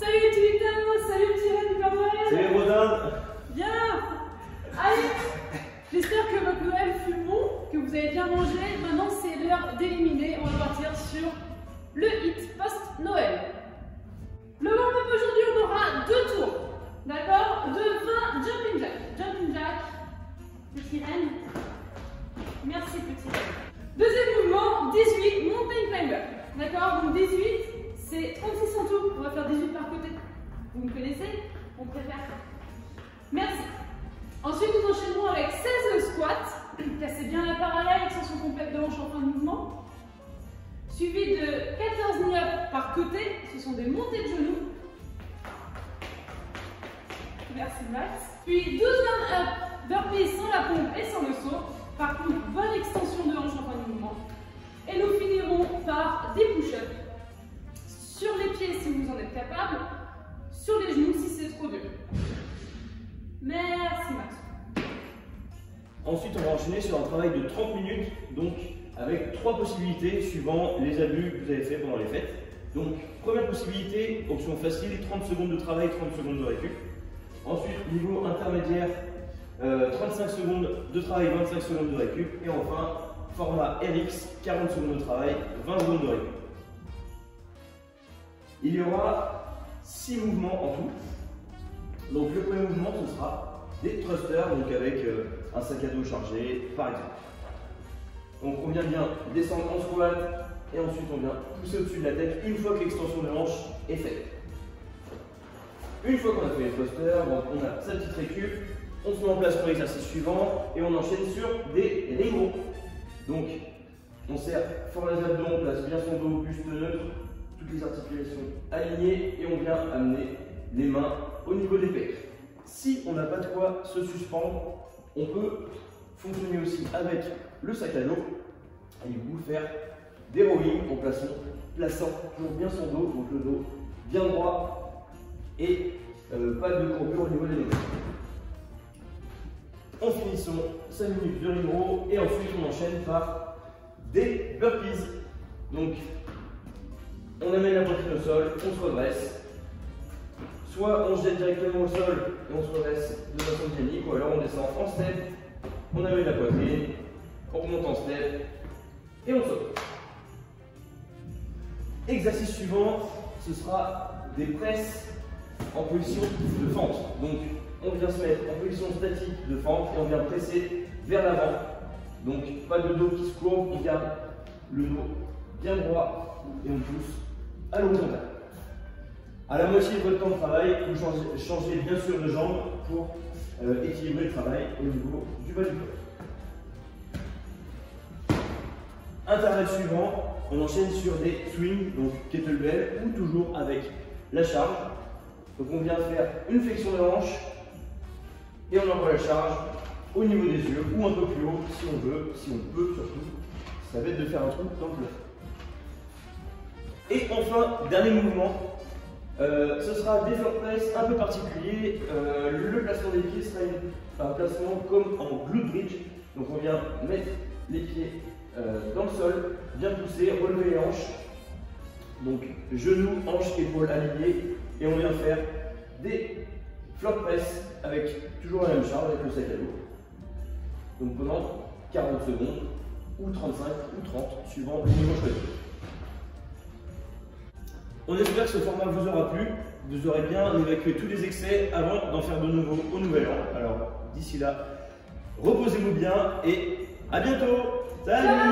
Salut les petits lutin, salut le petit reine du Père Noël. Salut Rodin. Bien. Allez, j'espère que votre Noël fut bon, que vous avez bien mangé. Maintenant c'est l'heure d'éliminer, on va partir sur le hit post-Noël. Le warm-up aujourd'hui, on aura 2 tours, d'accord, de 20 jumping jack. Jumping jack, petit reine. Merci petit reine. Deuxième mouvement, 18 mountain climber. D'accord, donc 18, c'est 36 en tout. On va faire 18 par côté. Vous me connaissez? On préfère. Merci. Ensuite, nous enchaînerons avec 16 squats. Cassez bien la parallèle, extension complète de hanche en fin de mouvement. Suivi de 14 knee-up par côté. Ce sont des montées de genoux. Merci Max. Puis 12 turn-up, burpees sans la pompe et sans le saut. Par contre, bonne extension de hanche en fin de mouvement. Et nous finirons par des push-ups. Sur les pieds si vous en êtes capable. Sur les genoux si c'est trop dur. Merci Max. Ensuite, on va enchaîner sur un travail de 30 minutes, donc avec 3 possibilités suivant les abus que vous avez fait pendant les fêtes. Donc, première possibilité, option facile, 30 secondes de travail, 30 secondes de récup. Ensuite, niveau intermédiaire, 35 secondes de travail, 25 secondes de récup. Et enfin, format RX, 40 secondes de travail, 20 secondes de récup. Il y aura 6 mouvements en tout. Donc le premier mouvement, ce sera des thrusters, donc avec un sac à dos chargé, par exemple. Donc on vient bien descendre en squat et ensuite on vient pousser au-dessus de la tête une fois que l'extension de hanche est faite. Une fois qu'on a fait les thrusters, donc on a sa petite récup, on se met en place pour l'exercice suivant et on enchaîne sur des ring. Donc on serre fort les abdos, on place bien son dos, buste neutre, toutes les articulations alignées et on vient amener les mains au niveau des pecs. Si on n'a pas de quoi se suspendre, on peut fonctionner aussi avec le sac à dos et du coup faire des rowing en plaçant toujours bien son dos, donc le dos bien droit et pas de courbure au niveau des épaules. En finissant 5 minutes de ring row et ensuite on enchaîne par des burpees. Donc on amène la poitrine au sol, on se redresse. Soit on se jette directement au sol et on se redresse de façon dynamique, ou alors on descend en step, on amène la poitrine, on remonte en step et on saute. Exercice suivant, ce sera des presses en position de fente. Donc on vient se mettre en position statique de fente et on vient presser vers l'avant. Donc pas de dos qui se courbe, on garde le dos bien droit et on pousse à l'horizontale. À la moitié de votre temps de travail, vous changez bien sûr de jambe pour équilibrer le travail au niveau du bas du corps. Intervalle suivant, on enchaîne sur des swings, donc kettlebell ou toujours avec la charge. Donc on vient faire une flexion de hanche et on envoie la charge au niveau des yeux ou un peu plus haut si on veut, si on peut surtout. Ça va être de faire un trou dans le plafond. Et enfin, dernier mouvement. Ce sera des floor press un peu particuliers. Le placement des pieds sera un placement comme en glute bridge. Donc on vient mettre les pieds dans le sol, bien pousser, relever les hanches. Donc genoux, hanches, épaules alignées. Et on vient faire des floor press avec toujours la même charge avec le sac à dos. Donc pendant 40 secondes, ou 35 ou 30, suivant le niveau choisi. On espère que ce format vous aura plu, vous aurez bien évacué tous les excès avant d'en faire de nouveau au nouvel an. Alors d'ici là, reposez-vous bien et à bientôt. Salut!